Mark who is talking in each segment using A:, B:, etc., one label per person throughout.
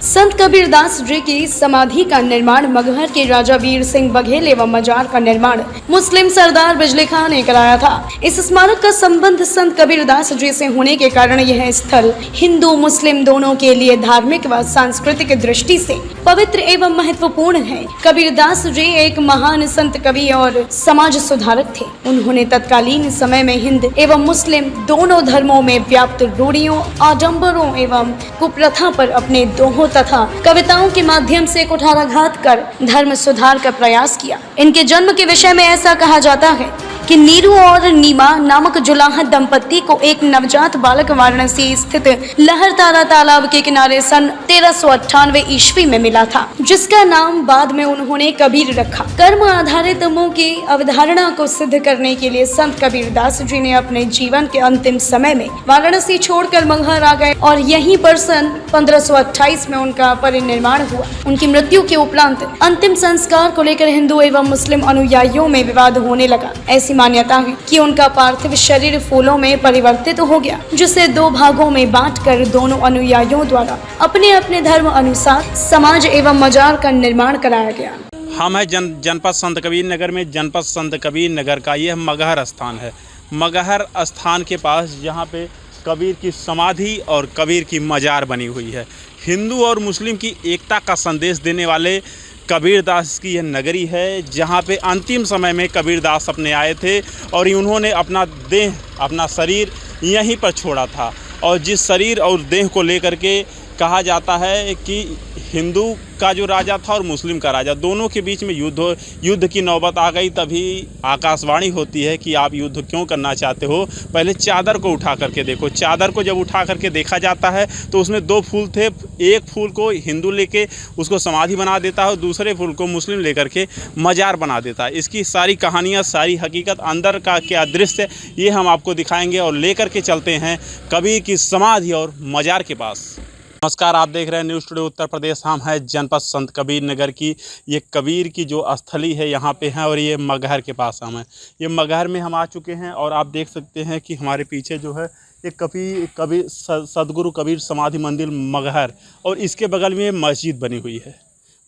A: संत कबीरदास जी की समाधि का निर्माण मगहर के राजा वीर सिंह बघेल एवं मजार का निर्माण मुस्लिम सरदार बिजली खां ने कराया था। इस स्मारक का संबंध संत कबीरदास जी से होने के कारण यह स्थल हिंदू मुस्लिम दोनों के लिए धार्मिक व सांस्कृतिक दृष्टि से पवित्र एवं महत्वपूर्ण है। कबीरदास जी एक महान संत कवि और समाज सुधारक थे। उन्होंने तत्कालीन समय में हिंद एवं मुस्लिम दोनों धर्मों में व्याप्त रूढ़ियों, आडंबरों एवं कुप्रथा पर अपने दोहों तथा कविताओं के माध्यम से कुठाराघात कर धर्म सुधार का प्रयास किया। इनके जन्म के विषय में ऐसा कहा जाता है कि नीरू और नीमा नामक जुलाहा दंपत्ति को एक नवजात बालक वाराणसी स्थित लहरतारा तालाब के किनारे सन 1398 ईस्वी में मिला था, जिसका नाम बाद में उन्होंने कबीर रखा। कर्म आधारित मोह की अवधारणा को सिद्ध करने के लिए संत कबीरदास जी ने अपने जीवन के अंतिम समय में वाराणसी छोड़कर मगहर आ गए और यहीं पर सन 1528 में उनका परिनिर्वाण हुआ। उनकी मृत्यु के उपरांत अंतिम संस्कार को लेकर हिंदू एवं मुस्लिम अनुयायियों में विवाद होने लगा। ऐसी मान्यता है कि उनका पार्थिव शरीर फूलों में परिवर्तित हो गया, जिसे दो भागों में बांटकर दोनों अनुयायियों द्वारा अपने अपने धर्म अनुसार समाज एवं मजार का निर्माण कराया गया।
B: हम है जनपद संत कबीर नगर में। जनपद संत कबीर नगर का यह मगहर स्थान है। मगहर स्थान के पास जहाँ पे कबीर की समाधि और कबीर की मजार बनी हुई है। हिंदू और मुस्लिम की एकता का संदेश देने वाले कबीरदास की यह नगरी है, जहाँ पे अंतिम समय में कबीरदास अपने आए थे और उन्होंने अपना देह, अपना शरीर यहीं पर छोड़ा था। और जिस शरीर और देह को लेकर के कहा जाता है कि हिंदू का जो राजा था और मुस्लिम का राजा, दोनों के बीच में युद्ध की नौबत आ गई। तभी आकाशवाणी होती है कि आप युद्ध क्यों करना चाहते हो, पहले चादर को उठा करके देखो। चादर को जब उठा करके देखा जाता है तो उसमें दो फूल थे। एक फूल को हिंदू लेके उसको समाधि बना देता है और दूसरे फूल को मुस्लिम लेकर के मजार बना देता है। इसकी सारी कहानियाँ, सारी हकीकत, अंदर का क्या दृश्य, ये हम आपको दिखाएंगे और लेकर के चलते हैं कबीर की समाधि और मजार के पास। नमस्कार, आप देख रहे हैं न्यूज़ टुडे उत्तर प्रदेश। हम हैं जनपद संत कबीर नगर की। ये कबीर की जो स्थली है यहाँ पे हैं और ये मगहर के पास हम हैं। ये मगहर में हम आ चुके हैं और आप देख सकते हैं कि हमारे पीछे जो है ये कबीर सदगुरु कबीर समाधि मंदिर मगहर, और इसके बगल में मस्जिद बनी हुई है।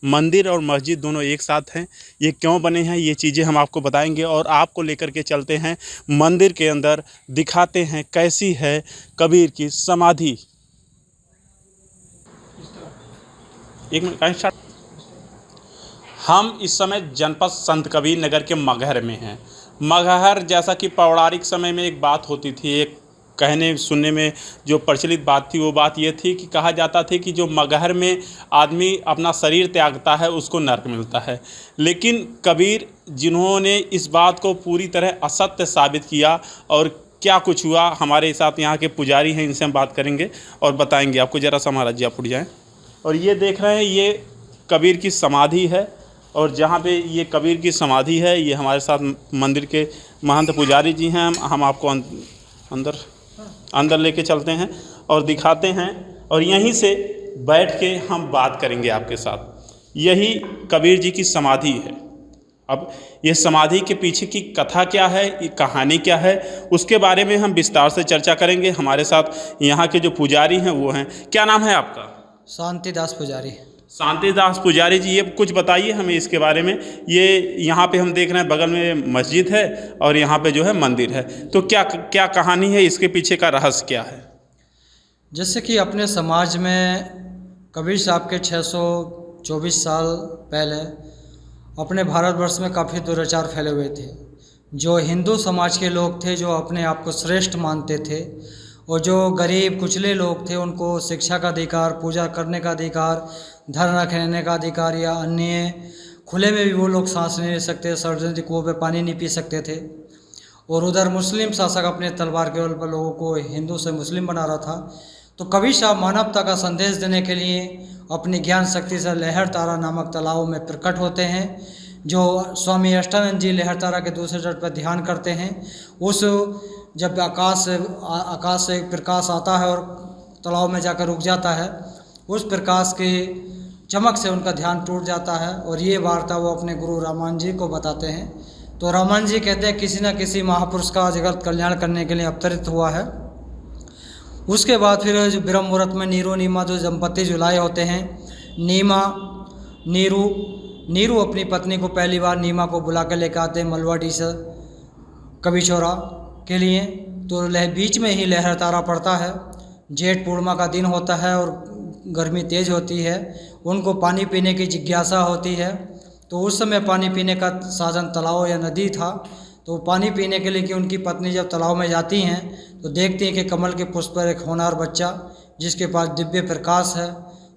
B: मंदिर और मस्जिद दोनों एक साथ हैं। ये क्यों बने हैं, ये चीज़ें हम आपको बताएंगे और आपको लेकर के चलते हैं मंदिर के अंदर, दिखाते हैं कैसी है कबीर की समाधि। एक मिनट, हम इस समय जनपद संत कबीर नगर के मगहर में हैं। मगहर, जैसा कि पौराणिक समय में एक बात होती थी, एक कहने सुनने में जो प्रचलित बात थी, वो बात ये थी कि कहा जाता था कि जो मगहर में आदमी अपना शरीर त्यागता है उसको नरक मिलता है। लेकिन कबीर, जिन्होंने इस बात को पूरी तरह असत्य साबित किया, और क्या कुछ हुआ, हमारे साथ यहाँ के पुजारी हैं, इनसे हम बात करेंगे और बताएंगे आपको। ज़रा सा महाराज जी आप उठ जाएँ। और ये देख रहे हैं, ये कबीर की समाधि है और जहाँ पे ये कबीर की समाधि है, ये हमारे साथ मंदिर के महंत पुजारी जी हैं। हम आपको अंदर लेके चलते हैं और दिखाते हैं और यहीं से बैठ के हम बात करेंगे आपके साथ। यही कबीर जी की समाधि है। अब ये समाधि के पीछे की कथा क्या है, ये कहानी क्या है, उसके बारे में हम विस्तार से चर्चा करेंगे। हमारे साथ यहाँ के जो पुजारी हैं वो हैं। क्या नाम है आपका?
C: शांतिदास पुजारी।
B: शांतिदास पुजारी जी, ये कुछ बताइए हमें इसके बारे में। ये यहाँ पे हम देख रहे हैं बगल में मस्जिद है और यहाँ पे जो है मंदिर है, तो क्या कहानी है, इसके पीछे का रहस्य क्या है?
C: जैसे कि अपने समाज में कबीर साहब के 624 साल पहले अपने भारतवर्ष में काफ़ी दुराचार फैले हुए थे। जो हिंदू समाज के लोग थे, जो अपने आप को श्रेष्ठ मानते थे, और जो गरीब कुचले लोग थे, उनको शिक्षा का अधिकार, पूजा करने का अधिकार, धर्म रखने का अधिकार, या अन्य खुले में भी वो लोग सांस नहीं ले सकते, सार्वजनिक कुओं पे पानी नहीं पी सकते थे। और उधर मुस्लिम शासक अपने तलवार के बल पर लोगों को हिंदू से मुस्लिम बना रहा था। तो कबीर साहब मानवता का संदेश देने के लिए अपनी ज्ञान शक्ति से लहरतारा नामक तालाब में प्रकट होते हैं। जो स्वामी अष्टानंद जी लहरतारा के दूसरे तट पर ध्यान करते हैं, उस जब आकाश से प्रकाश आता है और तालाब में जाकर रुक जाता है, उस प्रकाश की चमक से उनका ध्यान टूट जाता है और ये वार्ता वो अपने गुरु रामायण जी को बताते हैं। तो रामायण जी कहते हैं किसी न किसी महापुरुष का जगत कल्याण करने के लिए अवतरित हुआ है। उसके बाद फिर जो ब्रह्म मुहूर्त में नीरो नीमा जो दंपत्ति जुलाए होते हैं, नीमा नीरू अपनी पत्नी को पहली बार नीमा को बुला कर लेकर आते हैं मलवाड़ी से कभी चौरा के लिए। तो बीच में ही लहर तारा पड़ता है। जेठ पूर्णिमा का दिन होता है और गर्मी तेज़ होती है। उनको पानी पीने की जिज्ञासा होती है। तो उस समय पानी पीने का साधन तालाब या नदी था। तो पानी पीने के लिए कि उनकी पत्नी जब तालाब में जाती हैं तो देखती हैं कि कमल के पुष्प पर एक होनहार बच्चा जिसके पास दिव्य प्रकाश है।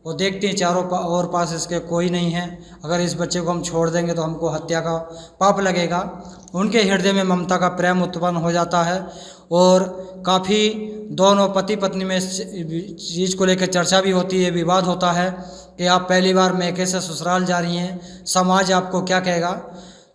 C: वो देखती हैं चारों और पास इसके कोई नहीं है। अगर इस बच्चे को हम छोड़ देंगे तो हमको हत्या का पाप लगेगा। उनके हृदय में ममता का प्रेम उत्पन्न हो जाता है और काफ़ी दोनों पति पत्नी में इस चीज़ को लेकर चर्चा भी होती है, विवाद होता है कि आप पहली बार मैके से ससुराल जा रही हैं, समाज आपको क्या कहेगा।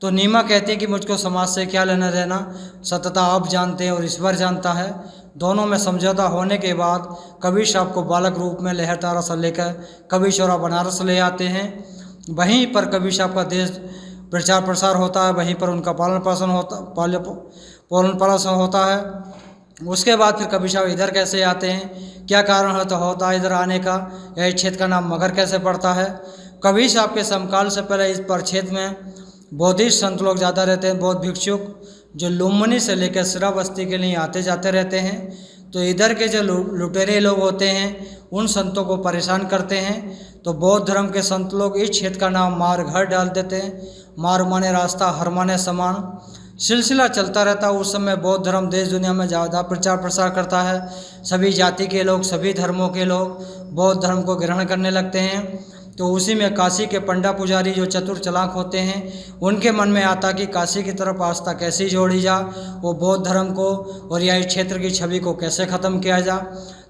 C: तो नीमा कहती है कि मुझको समाज से क्या लेना देना, सतता आप जानते हैं और ईश्वर जानता है। दोनों में समझौता होने के बाद कबीर साहब को बालक रूप में लहरतारा से लेकर कबीर चौरा बनारस ले आते हैं। वहीं पर कबीर साहब का देश प्रचार प्रसार होता है, वहीं पर उनका पालन पोषण होता है। उसके बाद फिर कबीर साहब इधर कैसे आते हैं, क्या कारण होता है इधर आने का, यह क्षेत्र का नाम मगहर कैसे पड़ता है। कबीर साहब के समकाल से पहले इस प्रक्षेत्र में बौद्धिस्ट संत लोग ज़्यादा रहते हैं, बौद्ध भिक्षुक जो लुम्बिनी से लेकर सिरा बस्ती के लिए आते जाते रहते हैं। तो इधर के जो लुटेरे लोग होते हैं उन संतों को परेशान करते हैं। तो बौद्ध धर्म के संत लोग इस क्षेत्र का नाम मारघर डाल देते हैं। मार माने रास्ता, हर माने समान, सिलसिला चलता रहता। उस समय बौद्ध धर्म देश दुनिया में ज़्यादा प्रचार प्रसार करता है। सभी जाति के लोग, सभी धर्मों के लोग बौद्ध धर्म को ग्रहण करने लगते हैं। तो उसी में काशी के पंडा पुजारी जो चतुर चालाक होते हैं उनके मन में आता कि काशी की तरफ आस्था कैसी जोड़ी जा, वो बौद्ध धर्म को और या इस क्षेत्र की छवि को कैसे ख़त्म किया जा।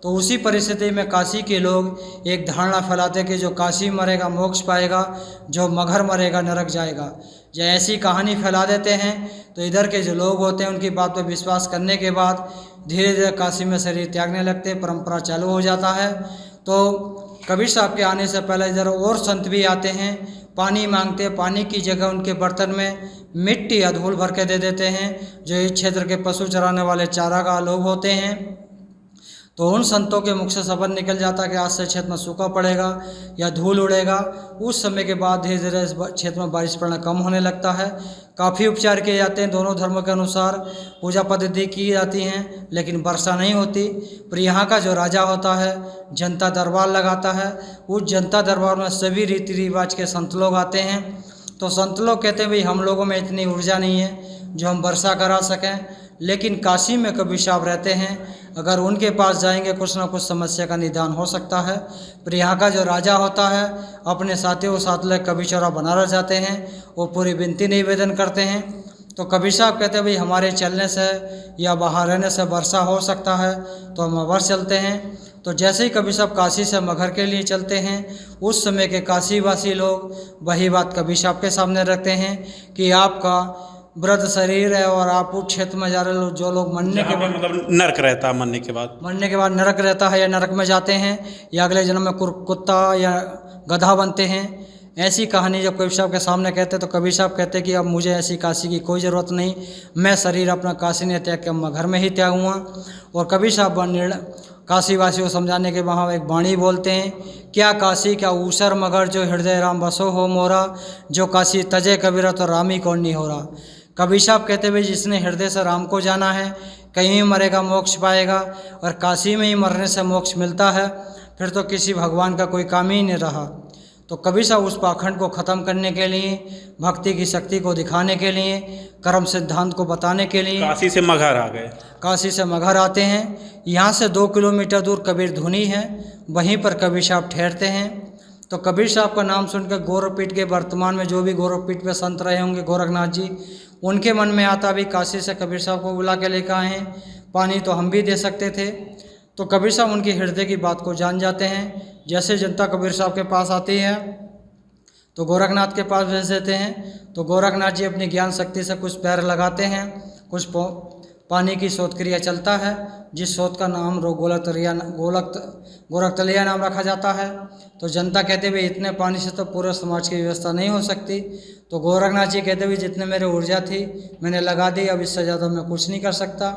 C: तो उसी परिस्थिति में काशी के लोग एक धारणा फैलाते कि जो काशी मरेगा मोक्ष पाएगा, जो मगहर मरेगा नरक जाएगा। जो ऐसी कहानी फैला देते हैं तो इधर के जो लोग होते हैं उनकी बात पर विश्वास करने के बाद धीरे धीरे काशी में शरीर त्यागने लगते, परंपरा चालू हो जाता है। तो कबीर साहब के आने से पहले इधर और संत भी आते हैं, पानी मांगते हैं। पानी की जगह उनके बर्तन में मिट्टी या धूल भर के दे देते हैं जो इस क्षेत्र के पशु चराने वाले चारागाह लोग होते हैं। तो उन संतों के मुख से शब्द निकल जाता कि आज से क्षेत्र में सूखा पड़ेगा या धूल उड़ेगा। उस समय के बाद धीरे धीरे इस क्षेत्र में बारिश पड़ना कम होने लगता है। काफ़ी उपचार किए जाते हैं, दोनों धर्मों के अनुसार पूजा पद्धति की जाती हैं, लेकिन वर्षा नहीं होती। पर यहाँ का जो राजा होता है जनता दरबार लगाता है। उस जनता दरबार में सभी रीति रिवाज के संत लोग आते हैं। तो संत लोग कहते हैं भाई हम लोगों में इतनी ऊर्जा नहीं है जो हम वर्षा करा सकें, लेकिन काशी में कबीर साहब रहते हैं, अगर उनके पास जाएंगे कुछ ना कुछ समस्या का निदान हो सकता है। पर यहाँ का जो राजा होता है अपने साथियों को साथ ले कबीर चौरा बनारस जाते हैं, वो पूरी विनती निवेदन करते हैं। तो कबीर साहब कहते हैं भाई हमारे चलने से या बाहर रहने से वर्षा हो सकता है, तो हम अवश्य चलते हैं। तो जैसे ही कबीर साहब काशी से मगहर के लिए चलते हैं उस समय के काशीवासी लोग वही बात कबीर साहब के सामने रखते हैं कि आपका वृद्ध शरीर है और आप उस क्षेत्र में जा रहे लोग जो लोग मरने के बाद
B: मतलब नरक रहता है, मरने के बाद
C: नरक रहता है या नरक में जाते हैं या अगले जन्म में कुत्ता या गधा बनते हैं। ऐसी कहानी जब कबीर साहब के सामने कहते तो कबीर साहब कहते कि अब मुझे ऐसी काशी की कोई ज़रूरत नहीं, मैं शरीर अपना काशी ने त्याग के मगहर में ही त्यागूँगा। और कबीर साहब काशीवासियों को समझाने के वहाँ एक वाणी बोलते हैं, क्या काशी क्या ऊसर मगर जो हृदय राम बसो हो मोरा, जो काशी तजे कबीरा तो रामी कौन नहीं हो रहा। कबीर साहब कहते हुए जिसने हृदय से राम को जाना है कहीं भी मरेगा मोक्ष पाएगा, और काशी में ही मरने से मोक्ष मिलता है, फिर तो किसी भगवान का कोई काम ही नहीं रहा। तो कबीर साहब उस पाखंड को ख़त्म करने के लिए, भक्ति की शक्ति को दिखाने के लिए, कर्म सिद्धांत को बताने के लिए
B: काशी से मगहर आ गए।
C: काशी से मगहर आते हैं। यहाँ से 2 किलोमीटर दूर कबीर धुनी है, वहीं पर कबीर साहब ठहरते हैं। तो कबीर साहब का नाम सुनकर गौरवपीठ के वर्तमान में जो भी गौरवपीठ पे संत रहे होंगे गोरखनाथ जी, उनके मन में आता भी काशी से कबीर साहब को बुला के लेकर आए हैं, पानी तो हम भी दे सकते थे। तो कबीर साहब उनकी हृदय की बात को जान जाते हैं। जैसे जनता कबीर साहब के पास आती है तो गोरखनाथ के पास भेज देते हैं। तो गोरखनाथ जी अपनी ज्ञान शक्ति से कुछ पैर लगाते हैं, कुछ पानी की शोध क्रिया चलता है, जिस शोध का नाम गोरखतलिया नाम रखा जाता है। तो जनता कहते हुए इतने पानी से तो पूरे समाज की व्यवस्था नहीं हो सकती। तो गोरखनाथ जी कहते हुए जितने मेरे ऊर्जा थी मैंने लगा दी, अब इससे ज़्यादा मैं कुछ नहीं कर सकता।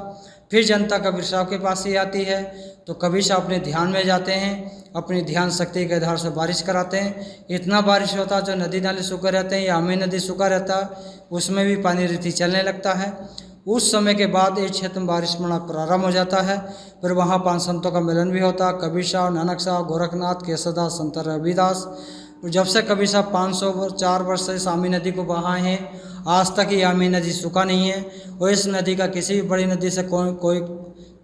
C: फिर जनता कबीर साहब के पास ही आती है। तो कबीर साहब अपने ध्यान में जाते हैं, अपनी ध्यान शक्ति के आधार से बारिश कराते हैं। इतना बारिश होता है जो नदी नाले सूखे रहते हैं या आमी नदी सूखा रहता है, उसमें भी पानी रीति चलने लगता है। उस समय के बाद इस क्षेत्र में बारिश पड़ना प्रारंभ हो जाता है। फिर वहाँ 5 संतों का मिलन भी होता है, कबीर साहब, नानक साहब, गोरखनाथ, केशवदास, संत रविदास। जब से कबीर साहब 504 वर्ष से इस आमी नदी को बहाए हैं, आज तक ये आमी नदी सूखा नहीं है और इस नदी का किसी भी बड़ी नदी से कोई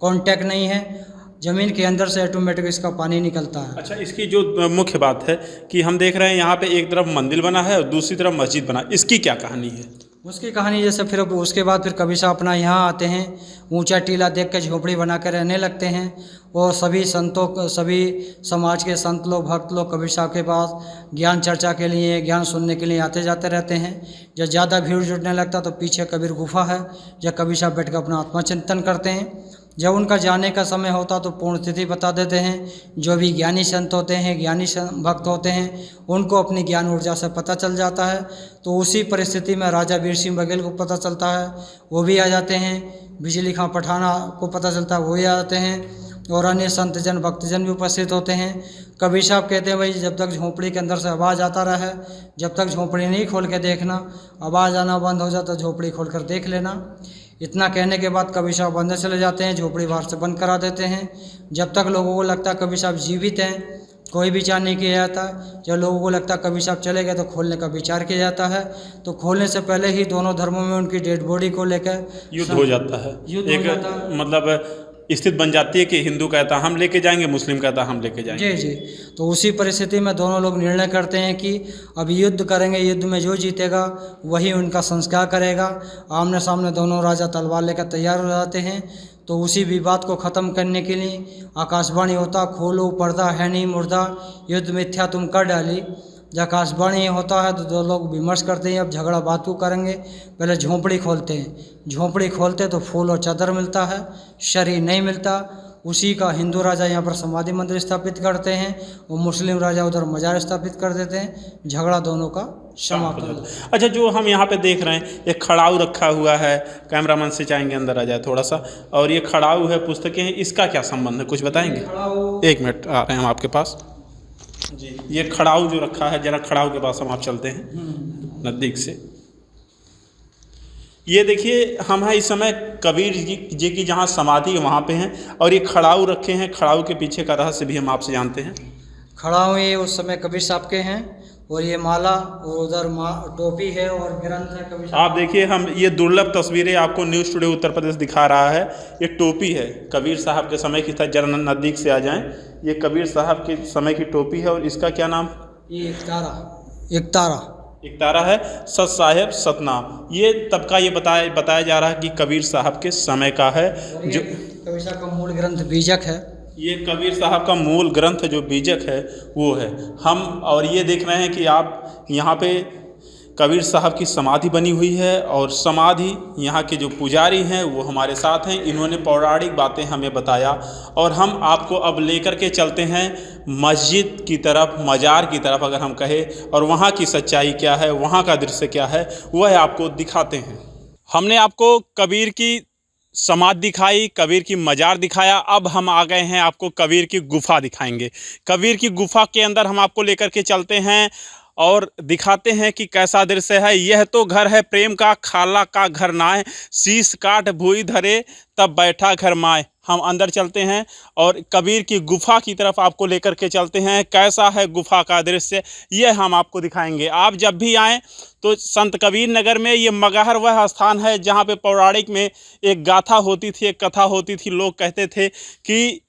C: कांटेक्ट नहीं है। ज़मीन के अंदर से ऑटोमेटिक इसका पानी निकलता है।
B: अच्छा, इसकी जो मुख्य बात है कि हम देख रहे हैं यहाँ पे एक तरफ मंदिर बना है और दूसरी तरफ मस्जिद बना, इसकी क्या कहानी है?
C: उसकी कहानी जैसे फिर उसके बाद फिर कबीर साहब अपना यहाँ आते हैं, ऊंचा टीला देख के झोपड़ी बना कर रहने लगते हैं। और सभी संतों, सभी समाज के संत लोग, भक्त लोग कबीर साहब के पास ज्ञान चर्चा के लिए, ज्ञान सुनने के लिए आते जाते रहते हैं। जब ज़्यादा भीड़ जुटने लगता तो पीछे कबीर गुफा है, जब कबीर साहब बैठ कर अपना आत्मचिंतन करते हैं। जब उनका जाने का समय होता तो पूर्ण तिथि बता देते हैं। जो भी ज्ञानी संत होते हैं, ज्ञानी भक्त होते हैं, उनको अपनी ज्ञान ऊर्जा से पता चल जाता है। तो उसी परिस्थिति में राजा वीर सिंह बघेल को पता चलता है, वो भी आ जाते हैं। बिजली खां पठाना को पता चलता है, वो भी आ जाते हैं। और अन्य संतजन भक्तजन भी उपस्थित होते हैं। कबीर साहब कहते हैं भाई जब तक झोंपड़ी के अंदर से आवाज़ आता रहे, जब तक झोंपड़ी नहीं खोल के देखना, आवाज़ आना बंद हो जाता तो झोंपड़ी खोल कर देख लेना। इतना कहने के बाद कबीर साहब अंदर चले जाते हैं, झोपड़ी बाहर से बंद करा देते हैं। जब तक लोगों को लगता है कबीर साहब जीवित हैं, कोई विचार नहीं किया जाता। जब लोगों को लगता है कबीर साहब चले गए तो खोलने का विचार किया जाता है। तो खोलने से पहले ही दोनों धर्मों में उनकी डेड बॉडी को लेकर
B: युद्ध हो जाता है।
C: युद्ध
B: एक
C: हो जाता है।
B: मतलब स्थिति बन जाती है कि हिंदू कहता हम लेके जाएंगे, मुस्लिम कहता हम लेके जाएंगे।
C: जी। तो उसी परिस्थिति में दोनों लोग निर्णय करते हैं कि अब युद्ध करेंगे, युद्ध में जो जीतेगा वही उनका संस्कार करेगा। आमने सामने दोनों राजा तलवार लेकर तैयार हो जाते हैं। तो उसी विवाद को ख़त्म करने के लिए आकाशवाणी होता, खोलो पर्दा है नहीं मुर्दा, युद्ध मिथ्या तुम कर डाली। जब आकाशवाणी होता है तो दो लोग विमर्श करते हैं अब झगड़ा बात को करेंगे। पहले झोंपड़ी खोलते हैं, झोंपड़ी खोलते तो फूल और चादर मिलता है, शरीर नहीं मिलता। उसी का हिंदू राजा यहाँ पर समाधि मंदिर स्थापित करते हैं और मुस्लिम राजा उधर मजार स्थापित कर देते हैं। झगड़ा दोनों का समाप्त हो जाता है।
B: अच्छा, जो हम यहाँ पे देख रहे हैं एक खड़ाऊ रखा हुआ है, कैमरामैन से चाहेंगे अंदर आ जाए थोड़ा सा, और ये खड़ाऊ है, पुस्तकें हैं, इसका क्या संबंध है, कुछ बताएंगे? एक मिनट आ रहे हैं हम आपके पास जी। ये खड़ाऊ जो रखा है, जरा खड़ाऊ के पास हम आप चलते हैं नज़दीक से। ये देखिए हम हैं इस समय कबीर जी की जहाँ समाधि है वहाँ पे हैं, और ये खड़ाऊ रखे हैं। खड़ाऊ के पीछे का रहस्य भी हम आपसे जानते हैं।
C: खड़ाऊ ये उस समय कबीर साहब के हैं, और ये माला और उधर टोपी है और ग्रंथ है कबीर साहब।
B: आप देखिए, हम ये दुर्लभ तस्वीरें आपको न्यूज़ टुडे उत्तर प्रदेश दिखा रहा है। ये टोपी है, कबीर साहब के समय की था। जरा नज़दीक से आ जाएं। ये कबीर साहब के समय की टोपी है, और इसका क्या नाम?
C: ये एक तारा
B: है, सत साहेब सतनाम। ये तब का ये बताया जा रहा है कि कबीर साहब के समय का है। जो
C: कबीर साहब का मूल ग्रंथ बीजक है,
B: ये कबीर साहब का मूल ग्रंथ जो बीजक है वो है। हम और ये देख रहे हैं कि आप यहाँ पे कबीर साहब की समाधि बनी हुई है, और समाधि यहाँ के जो पुजारी हैं वो हमारे साथ हैं। इन्होंने पौराणिक बातें हमें बताया, और हम आपको अब लेकर के चलते हैं मस्जिद की तरफ, मज़ार की तरफ अगर हम कहें, और वहाँ की सच्चाई क्या है, वहाँ का दृश्य क्या है, वह आपको दिखाते हैं। हमने आपको कबीर की समाधि दिखाई, कबीर की मज़ार दिखाया। अब हम आ गए हैं, आपको कबीर की गुफ़ा दिखाएंगे। कबीर की गुफ़ा के अंदर हम आपको लेकर के चलते हैं और दिखाते हैं कि कैसा दृश्य है। यह तो घर है प्रेम का, खाला का घर नाय, शीश काट भूई धरे तब बैठा घर माए। हम अंदर चलते हैं और कबीर की गुफ़ा की तरफ आपको लेकर के चलते हैं। कैसा है गुफ़ा का दृश्य, यह हम आपको दिखाएंगे। आप जब भी आएँ तो संत कबीर नगर में ये मगहर वह स्थान है जहाँ पे पौराणिक में एक गाथा होती थी, एक कथा होती थी। लोग कहते थे कि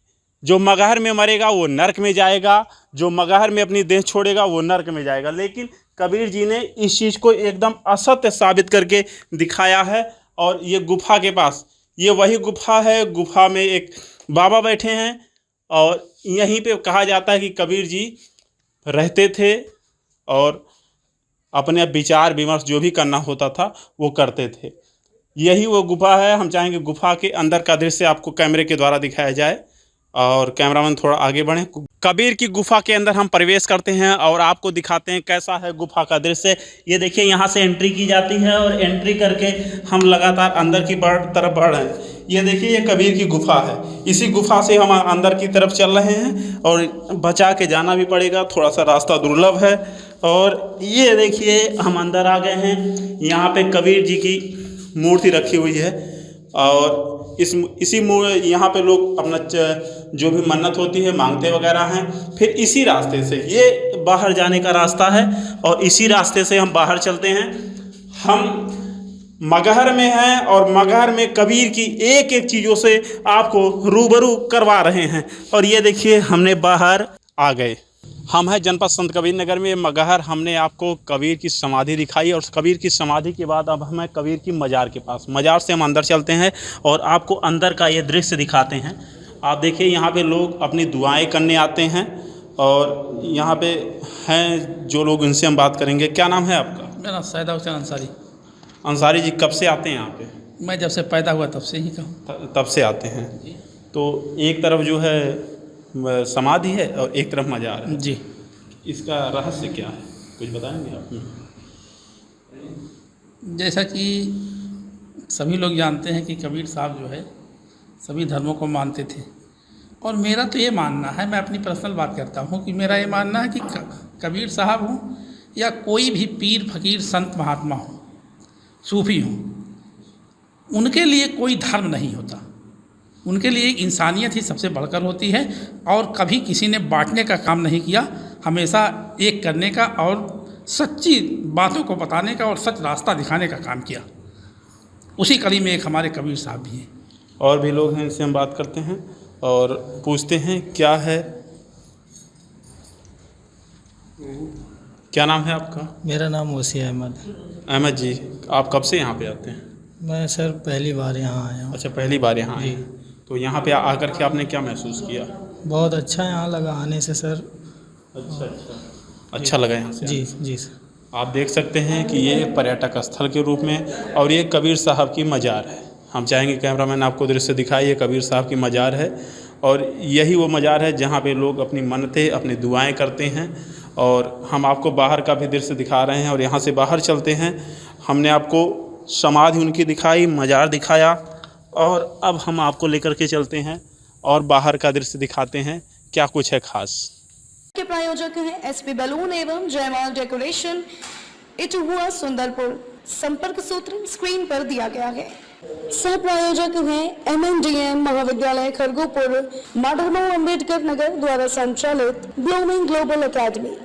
B: जो मगहर में मरेगा वो नरक में जाएगा, जो मगहर में अपनी देह छोड़ेगा वो नरक में जाएगा। लेकिन कबीर जी ने इस चीज़ को एकदम असत्य साबित करके दिखाया है। और ये गुफ़ा के पास, ये वही गुफ़ा है। गुफ़ा में एक बाबा बैठे हैं, और यहीं पे कहा जाता है कि कबीर जी रहते थे और अपने विचार विमर्श जो भी करना होता था वो करते थे। यही वो गुफ़ा है। हम चाहेंगे गुफ़ा के अंदर का दृश्य आपको कैमरे के द्वारा दिखाया जाए, और कैमरामैन थोड़ा आगे बढ़ें। कबीर की गुफ़ा के अंदर हम प्रवेश करते हैं और आपको दिखाते हैं कैसा है गुफ़ा का दृश्य। ये देखिए, यहाँ से एंट्री की जाती है, और एंट्री करके हम लगातार अंदर की तरफ बढ़ रहे हैं। ये देखिए ये कबीर की गुफा है। इसी गुफा से हम अंदर की तरफ चल रहे हैं और बचा के जाना भी पड़ेगा, थोड़ा सा रास्ता दुर्लभ है। और ये देखिए हम अंदर आ गए हैं। यहाँ पे कबीर जी की मूर्ति रखी हुई है और यहाँ पे लोग अपना जो भी मन्नत होती है मांगते वगैरह हैं। फिर इसी रास्ते से ये बाहर जाने का रास्ता है और इसी रास्ते से हम बाहर चलते हैं। हम मगहर में हैं और मगहर में कबीर की एक एक चीज़ों से आपको रूबरू करवा रहे हैं। और ये देखिए हमने बाहर आ गए। हम हैं जनपद संत कबीर नगर में मगहर। हमने आपको कबीर की समाधि दिखाई और कबीर की समाधि के बाद अब हमें कबीर की मज़ार के पास, मज़ार से हम अंदर चलते हैं और आपको अंदर का ये दृश्य दिखाते हैं। आप देखिए यहाँ पे लोग अपनी दुआएं करने आते हैं और यहाँ पे हैं जो लोग, उनसे हम बात करेंगे। क्या नाम है आपका?
D: मेरा नाम सैदा हुसैन अंसारी।
B: अंसारी जी, कब से आते हैं यहाँ पे?
D: मैं जब से पैदा हुआ तब से ही कहूँ।
B: तब से आते हैं। तो एक तरफ जो है समाधि है और एक तरफ मज़ार है
D: जी।
B: इसका रहस्य क्या है, कुछ बताएंगे आप?
D: जैसा कि सभी लोग जानते हैं कि कबीर साहब जो है सभी धर्मों को मानते थे और मेरा तो ये मानना है, मैं अपनी पर्सनल बात करता हूँ कि मेरा ये मानना है कि कबीर साहब हों या कोई भी पीर फकीर संत महात्मा हो, सूफी हों, उनके लिए कोई धर्म नहीं होता। उनके लिए इंसानियत ही सबसे बढ़कर होती है और कभी किसी ने बांटने का काम नहीं किया, हमेशा एक करने का और सच्ची बातों को बताने का और सच रास्ता दिखाने का काम किया। उसी कड़ी में एक हमारे कबीर साहब भी हैं।
B: और भी लोग हैं, इनसे हम बात करते हैं और पूछते हैं क्या है। क्या नाम है आपका?
E: मेरा नाम वसी अहमद।
B: अहमद जी, आप कब से यहाँ पे आते हैं?
E: मैं सर पहली बार यहाँ आया हूँ।
B: अच्छा, पहली बार यहाँ आए। तो यहाँ पे आकर के आपने क्या महसूस किया?
E: बहुत अच्छा यहाँ लगा आने से सर।
B: अच्छा लगा यहाँ से?
E: जी जी सर।
B: आप देख सकते हैं कि ये पर्यटक स्थल के रूप में और ये कबीर साहब की मज़ार है। हम चाहेंगे कैमरामैन आपको दृश्य दिखाए। ये कबीर साहब की मज़ार है और यही वो मज़ार है जहाँ पे लोग अपनी मन्नतें, अपनी दुआएं करते हैं। और हम आपको बाहर का भी दृश्य दिखा रहे हैं और यहाँ से बाहर चलते हैं। हमने आपको समाधि उनकी दिखाई, मज़ार दिखाया और अब हम आपको लेकर के चलते हैं और बाहर का दृश्य दिखाते हैं क्या कुछ है खास।
A: के प्रायोजक हैं एसपी बैलून एवं जयमाल डेकोरेशन, इटहुआ सुंदरपुर। संपर्क सूत्र स्क्रीन पर दिया गया है। सह प्रायोजक हैं MNDM महाविद्यालय खरगोपुर, माधवराव अंबेडकर नगर द्वारा संचालित ब्लूमिंग ग्लोबल एकेडमी।